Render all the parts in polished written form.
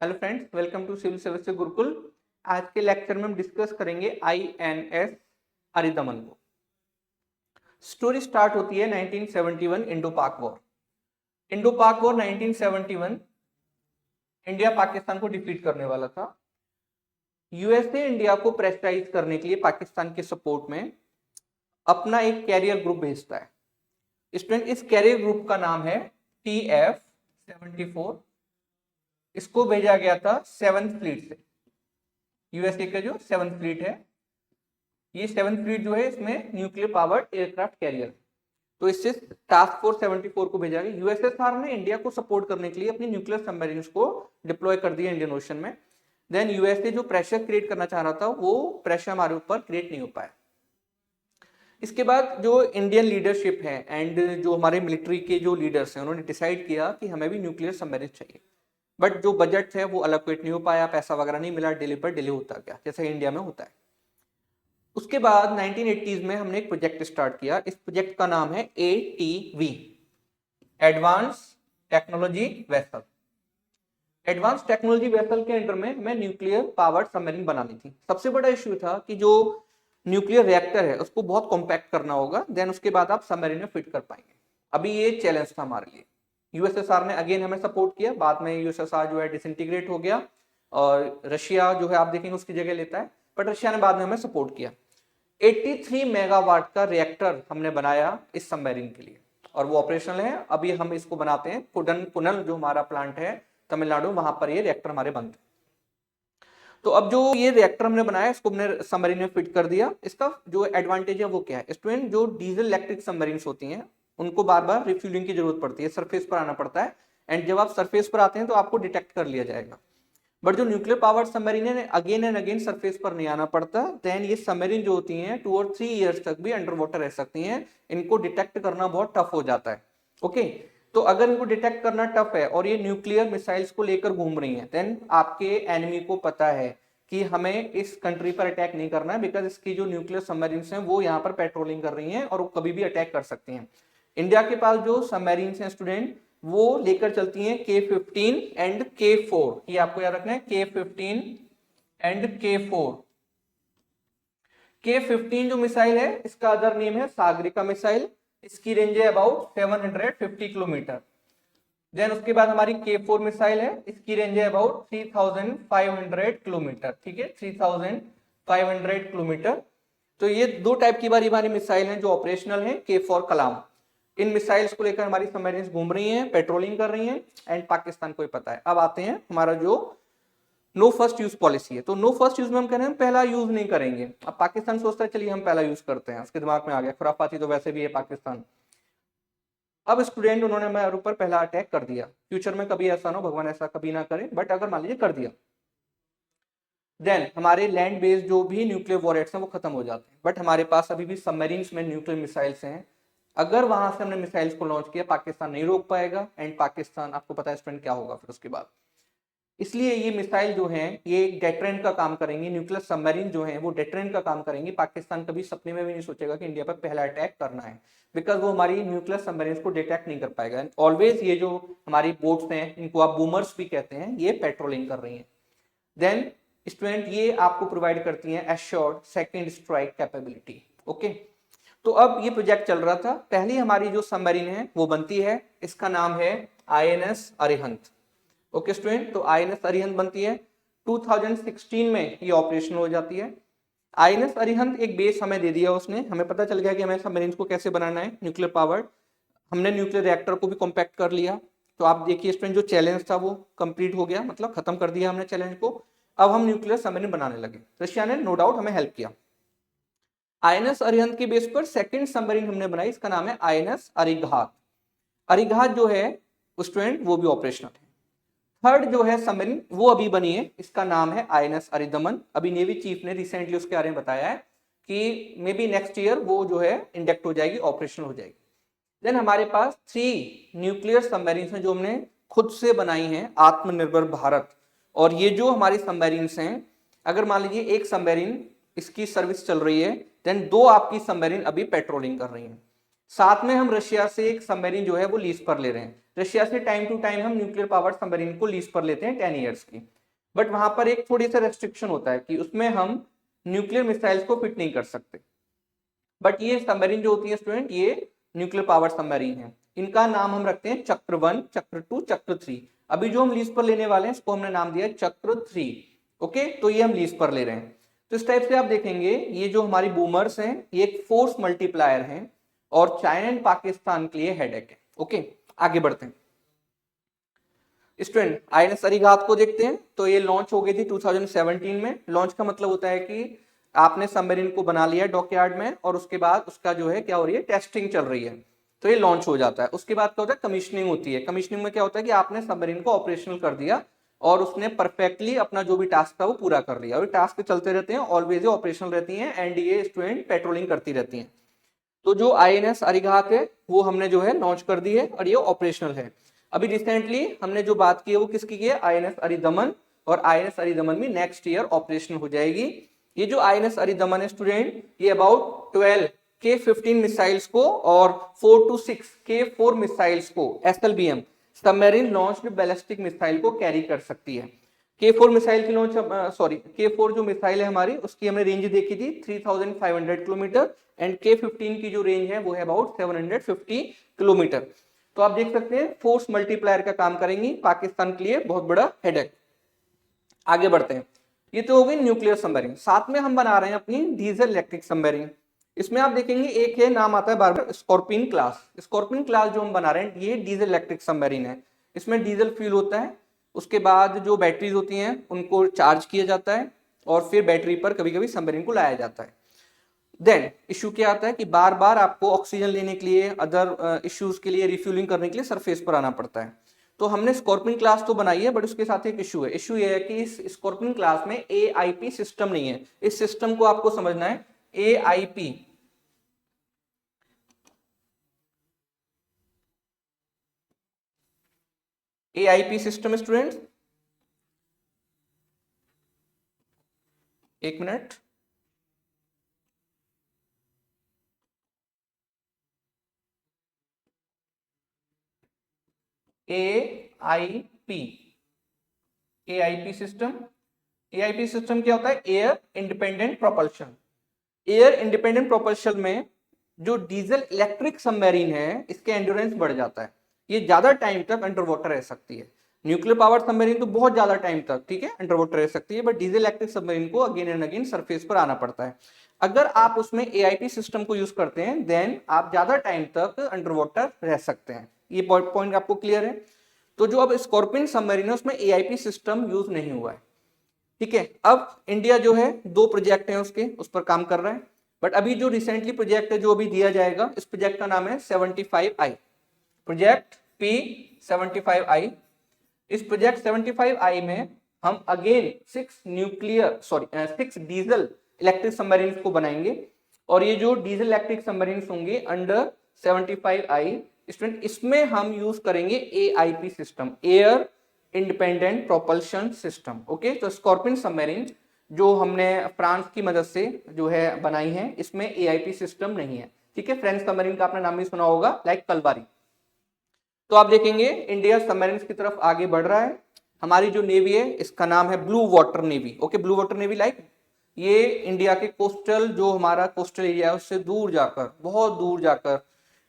Hello friends, welcome to civil services Gurukul. आज के lecture में हम डिस्कस करेंगे आईएनएस अरिदमन को। स्टोरी स्टार्ट होती है 1971 इंडो पाक वॉर। इंडो पाक वॉर 1971 इंडिया पाकिस्तान को डिफीट करने वाला था। यूएसए इंडिया को प्रेशराइज करने के लिए पाकिस्तान के सपोर्ट में अपना एक कैरियर ग्रुप भेजता है। स्टूडेंट, इस कैरियर ग्रुप का नाम है TF-74। इसको भेजा गया था 7th फ्लीट से। यूएसए का जो 7th फ्लीट है, ये 7th फ्लीट जो है इसमें न्यूक्लियर पावर्ड एयरक्राफ्ट कैरियर, तो इससे टास्क फोर्स 74 को भेजा गया। यूएसएसआर ने इंडिया को सपोर्ट करने के लिए अपनी न्यूक्लियर सबमरीन्स को डिप्लॉय कर दिया इंडियन ओशन में। देन यूएसए जो प्रेशर क्रिएट करना चाह रहा था वो प्रेशर हमारे ऊपर क्रिएट नहीं हो पाया। इसके बाद जो इंडियन लीडरशिप है एंड जो हमारे मिलिट्री के जो लीडर्स हैं, उन्होंने डिसाइड किया कि हमें भी न्यूक्लियर सबमरीन चाहिए, बट जो बजट है वो अलोकेट नहीं हो पाया, पैसा वगैरह नहीं मिला, डिले पर डिले होता गया जैसा इंडिया में होता है। उसके बाद 1980s में हमने एक प्रोजेक्ट स्टार्ट किया। इस प्रोजेक्ट का नाम है ATV, advance technology vessel. Advance technology vessel के अंडर में हमें न्यूक्लियर पावर्ड सबमरीन बनानी थी। सबसे बड़ा इश्यू था कि जो न्यूक्लियर रिएक्टर है उसको बहुत कॉम्पैक्ट करना होगा, देन उसके बाद आप सबमरीन में फिट कर पाएंगे। अभी ये चैलेंज था हमारे लिए। यूएसएसआर ने अगेन हमें सपोर्ट किया, बाद में यूएसएसआर जो है डिसइंटीग्रेट हो गया और रशिया जो है आप देखेंगे उसकी जगह लेता है, बट रशिया ने बाद में हमें सपोर्ट किया। 83 मेगावाट का रिएक्टर हमने बनाया इस सबमरीन के लिए और वो ऑपरेशनल है। अभी हम इसको बनाते हैं पुनल जो हमारा प्लांट है तमिलनाडु, वहां पर ये रिएक्टर हमारे बनते हैं। तो अब जो ये रिएक्टर हमने बनाया इसको हमने सबमरीन में फिट कर दिया। इसका जो एडवांटेज है वो क्या है स्टूडेंट, जो डीजल इलेक्ट्रिक सबमरीन्स होती हैं उनको बार बार रिफ्यूलिंग की जरूरत पड़ती है, सरफेस पर आना पड़ता है, एंड जब आप सरफेस पर आते हैं तो आपको डिटेक्ट कर लिया जाएगा। बट जो न्यूक्लियर पावर्ड सबमरीन है अगेन एंड अगेन सरफेस पर नहीं आना पड़ता। देन ये सबमरीन जो होती हैं 2 और 3 ईयर्स तक भी अंडर वाटर रह सकती हैं। इनको डिटेक्ट करना बहुत टफ हो जाता है। ओके, तो अगर इनको डिटेक्ट करना टफ है और ये न्यूक्लियर मिसाइल्स को लेकर घूम रही हैं, देन आपके एनिमी को पता है कि हमें इस कंट्री पर अटैक नहीं करना है, बिकॉज इसकी जो न्यूक्लियर सबमरीन्स हैं वो यहाँ पर पेट्रोलिंग कर रही हैं और वो कभी भी अटैक कर सकती हैं। इंडिया के पास जो सबमरीन्स हैं स्टूडेंट वो लेकर चलती हैं K-15 एंड K-4। ये आपको याद रखना है, K-15 एंड K-4। K-15 जो मिसाइल है इसका अदर नेम है सागरिका मिसाइल। इसकी रेंज है अबाउट 750 किलोमीटर। देन उसके बाद हमारी K-4 मिसाइल है, इसकी रेंज है अबाउट 3500 किलोमीटर। ठीक है, 3500 किलोमीटर। तो ये दो टाइप की बारी बारी मिसाइल हैं जो ऑपरेशनल हैं, K-4 कलाम। इन मिसाइल्स को लेकर हमारी सबमरीन्स घूम रही हैं, पेट्रोलिंग कर रही हैं, एंड पाकिस्तान को ही पता है। अब आते हैं हमारा जो नो फर्स्ट यूज पॉलिसी है। तो नो फर्स्ट यूज में हम कह रहे हैं पहला यूज नहीं करेंगे। अब पाकिस्तान सोचता है चलिए हम पहला यूज करते हैं, उसके दिमाग में आ गया खुराफाती तो वैसे भी है पाकिस्तान। अब स्टूडेंट उन्होंने हमारे ऊपर पहला अटैक कर दिया। फ्यूचर में कभी ऐसा ना हो, भगवान ऐसा कभी ना करे, बट अगर मान लीजिए कर दिया, देन हमारे लैंड बेस्ड जो भी न्यूक्लियर वॉरहेड्स हैं वो खत्म हो जाते हैं। बट हमारे पास अभी भी सबमरीन्स में न्यूक्लियर मिसाइल्स हैं। अगर वहां से हमने मिसाइल्स को लॉन्च किया, पाकिस्तान नहीं रोक पाएगा, एंड पाकिस्तान आपको पता है स्टूडेंट क्या होगा फिर उसके बाद। इसलिए ये मिसाइल जो है ये डेटरेंट का काम करेंगे। न्यूक्लियर सबमरीन जो है वो डेटरेंट का काम करेंगे। पाकिस्तान कभी सपने में भी नहीं सोचेगा कि इंडिया पर पहला अटैक करना है, बिकॉज वो हमारी न्यूक्लियर सबमरीन को डिटेक्ट नहीं कर पाएगा। ऑलवेज ये जो हमारी बोट्स हैं, इनको आप बूमर्स भी कहते हैं, ये पेट्रोलिंग कर रही हैं। देन स्टूडेंट ये आपको प्रोवाइड करती हैं assured second strike capability. Okay, तो अब ये प्रोजेक्ट चल रहा था। पहली हमारी जो सबमरीन है वो बनती है, इसका नाम है INS अरिहंत। ओके स्टूडेंट, तो INS अरिहंत बनती है 2016 में, ये ऑपरेशनल हो जाती है। INS अरिहंत एक बेस हमें दे दिया उसने, हमें पता चल गया कि हमें सबमरीन को कैसे बनाना है न्यूक्लियर पावर्ड। हमने न्यूक्लियर रिएक्टर को भी कॉम्पैक्ट कर लिया। तो आप देखिए स्टूडेंट जो चैलेंज था वो कंप्लीट हो गया, मतलब खत्म कर दिया हमने चैलेंज को। अब हम न्यूक्लियर सबमरीन बनाने लगे। रशिया ने नो डाउट हमें हेल्प किया। INS अरिहंत के बेस पर सेकंड सबमरीन हमने बनाई, इसका नाम है INS अरिघात। अरिघात जो है स्टूडेंट वो भी ऑपरेशनल है। थर्ड जो है सबमरीन वो अभी बनी है, इसका नाम है INS अरिदमन। अभी नेवी चीफ ने रिसेंटली उसके बारे में बताया है कि मे बी नेक्स्ट ईयर वो जो है इंडेक्ट हो जाएगी, ऑपरेशनल हो जाएगी। देन हमारे पास 3 न्यूक्लियर सबमरीन हैं जो हमने खुद से बनाई हैं, आत्मनिर्भर भारत। और ये जो हमारी सबमरीन हैं, अगर मान लीजिए एक सबमरीन इसकी सर्विस चल रही है, देन 2 आपकी सबमरीन अभी पेट्रोलिंग कर रही हैं। साथ में हम रशिया से एक सबमरीन जो है वो लीज पर ले रहे हैं। रशिया से टाइम टू टाइम हम न्यूक्लियर पावर्ड सबमरीन को लीज पर लेते हैं 10 ईयर्स की, बट वहां पर एक थोड़ी सा रेस्ट्रिक्शन होता है कि उसमें हम न्यूक्लियर मिसाइल्स को फिट नहीं कर सकते। बट ये सबमरीन जो होती है स्टूडेंट, ये न्यूक्लियर पावर्ड सबमरीन है। इनका नाम हम रखते हैं चक्र 1, चक्र 2, चक्र 3। अभी जो हम लीज पर लेने वाले हैं इसको हमने नाम दिया चक्र 3। ओके, तो ये हम लीज पर ले रहे हैं। तो इस टाइप से आप देखेंगे ये जो हमारी बूमर्स हैं ये एक फोर्स मल्टीप्लायर हैं और चाइना एंड पाकिस्तान के लिए हेडेक है। ओके, आगे बढ़ते हैं। स्टूडेंट आईएनएस अरिहंत को देखते हैं। तो ये लॉन्च हो गई थी 2017 में। लॉन्च का मतलब होता है कि आपने सबमरीन को बना लिया डॉकयार्ड में और उसके बाद उसका जो है क्या हो रही है, टेस्टिंग चल रही है, तो ये लॉन्च हो जाता है। उसके बाद क्या होता है, कमीशनिंग होती है। कमीशनिंग में क्या होता है कि आपने सबमरीन को ऑपरेशनल कर दिया और उसने परफेक्टली अपना जो भी टास्क था वो पूरा कर लिया। और टास्क चलते रहते हैं, ऑलवेज ऑपरेशनल रहती हैं एंड ये स्टूडेंट पेट्रोलिंग करती रहती हैं। तो जो आईएनएस अरिहंत है वो हमने जो है लॉन्च कर दी है और ये ऑपरेशनल है। अभी रिसेंटली हमने जो बात की है वो किसकी की है, आईएनएस अरिदमन, और आईएनएस अरिदमन भी नेक्स्ट ईयर ऑपरेशनल हो जाएगी। ये जो आईएनएस अरिदमन है स्टूडेंट, ये अबाउट 12 K-15 मिसाइल्स को और 4 to 6 K-4 मिसाइल्स को SLBM submarine launched ballistic missile को कैरी कर सकती है। K-4 मिसाइल की लॉन्च, K-4 जो मिसाइल है हमारी उसकी हमने रेंज देखी थी 3500 किलोमीटर एंड K-15 की जो रेंज है वो है अबाउट 750 किलोमीटर। तो आप देख सकते हैं फोर्स मल्टीप्लायर का काम करेंगी, पाकिस्तान के लिए बहुत बड़ा हेडेक। आगे बढ़ते हैं। ये तो हो गई न्यूक्लियर सबमरीन। साथ में हम बना रहे हैं अपनी डीजल इलेक्ट्रिक सबमरीन। इसमें आप देखेंगे एक है नाम आता है बार बार, स्कॉर्पियन क्लास। स्कॉर्पियन क्लास जो हम बना रहे हैं ये डीजल इलेक्ट्रिक सबमरीन है। इसमें डीजल फ्यूल होता है, उसके बाद जो बैटरीज होती हैं उनको चार्ज किया जाता है और फिर बैटरी पर कभी कभी सबमरीन को लाया जाता है। देन इशू क्या आता है कि बार बार आपको ऑक्सीजन लेने के लिए, अदर इश्यूज के लिए, रिफ्यूलिंग करने के लिए सरफेस पर आना पड़ता है। तो हमने स्कॉर्पियन क्लास तो बनाई है बट उसके साथ एक इशू है। इशू ये है कि इस स्कॉर्पियन क्लास में AIP सिस्टम नहीं है। इस सिस्टम को आपको समझना है, AIP सिस्टम स्टूडेंट, एक मिनट। AIP सिस्टम क्या होता है, air independent propulsion. Air independent propulsion में जो डीजल इलेक्ट्रिक सबमरीन है इसके एंड्योरेंस बढ़ जाता है, ये ज्यादा टाइम तक अंडर वाटर रह सकती है। न्यूक्लियर पावर सबमरीन तो बहुत ज्यादा टाइम तक ठीक है अंडर वाटर रह सकती है, बट डीजल इलेक्ट्रिक सबमरीन को अगेन एंड अगेन सरफेस पर आना पड़ता है। अगर आप उसमें AIP सिस्टम को यूज करते हैं देन आप ज्यादा टाइम तक अंडर वाटर रह सकते हैं। ये पॉइंट आपको क्लियर है। तो जो अब स्कॉर्पियन सबमरीन है उसमें AIP सिस्टम यूज नहीं हुआ है, ठीक है। अब इंडिया जो है 2 प्रोजेक्ट हैं उसके, उस पर काम कर रहा है। बट अभी जो रिसेंटली प्रोजेक्ट है जो अभी दिया जाएगा, इस प्रोजेक्ट का नाम है 75I, प्रोजेक्ट P75I। इस प्रोजेक्ट 75I में हम अगेन 6 डीजल इलेक्ट्रिक सबमरीन को बनाएंगे और ये जो डीजल इलेक्ट्रिक सबमरीन होंगे अंडर 75I स्टूडेंट, इसमें हम यूज करेंगे AIP system, air independent propulsion system. Okay, तो स्कॉर्पियन सबमरीन जो हमने फ्रांस की मदद से जो है बनाई है इसमें AIP सिस्टम नहीं है, ठीक है। फ्रेंच सबमरीन का आपने नाम भी सुना होगा, लाइक कलबारी। तो आप देखेंगे इंडिया सबमरीन की तरफ आगे बढ़ रहा है। हमारी जो नेवी है इसका नाम है blue water navy. Okay, blue water navy like ये इंडिया के कोस्टल, जो हमारा कोस्टल एरिया है उससे दूर जाकर, बहुत दूर जाकर,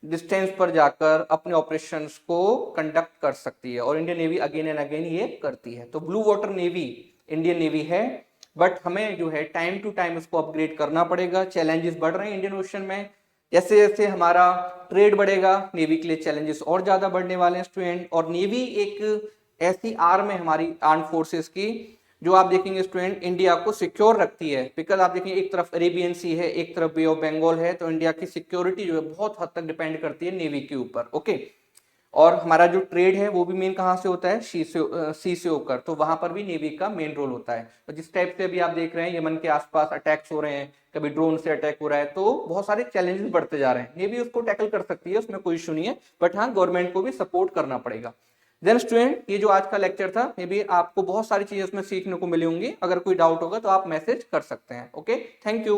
डिस्टेंस पर जाकर अपने ऑपरेशंस को कंडक्ट कर सकती है और Indian navy again and again ये करती है। तो blue water navy Indian navy है, बट हमें जो है टाइम टू टाइम इसको अपग्रेड करना पड़ेगा। चैलेंजेस बढ़ रहे हैं इंडियन ओशन में, जैसे जैसे हमारा ट्रेड बढ़ेगा नेवी के लिए चैलेंजेस और ज्यादा बढ़ने वाले हैं स्टूडेंट। और नेवी एक ऐसी आर्म है हमारी आर्म फोर्सेस की जो आप देखेंगे स्टूडेंट इंडिया को सिक्योर रखती है। बिकॉज आप देखेंगे एक तरफ अरेबियन सी है, एक तरफ बे ऑफ बंगाल है, तो इंडिया की सिक्योरिटी जो है बहुत हद तक डिपेंड करती है नेवी के ऊपर। ओके, और हमारा जो ट्रेड है वो भी मेन कहाँ से होता है, सी से होकर, तो वहां पर भी नेवी का मेन रोल होता है। तो जिस टाइप से अभी आप देख रहे हैं यमन के आसपास अटैक्स हो रहे हैं, कभी ड्रोन से अटैक हो रहा है, तो बहुत सारे चैलेंजेस बढ़ते जा रहे हैं। नेवी उसको टैकल कर सकती है, उसमें कोई इशू नहीं है, बट हाँ गवर्नमेंट को भी सपोर्ट करना पड़ेगा। देन स्टूडेंट ये जो आज का लेक्चर था, मे बी आपको बहुत सारी चीजें उसमें सीखने को मिली होंगी। अगर कोई डाउट होगा तो आप मैसेज कर सकते हैं। Okay, thank you.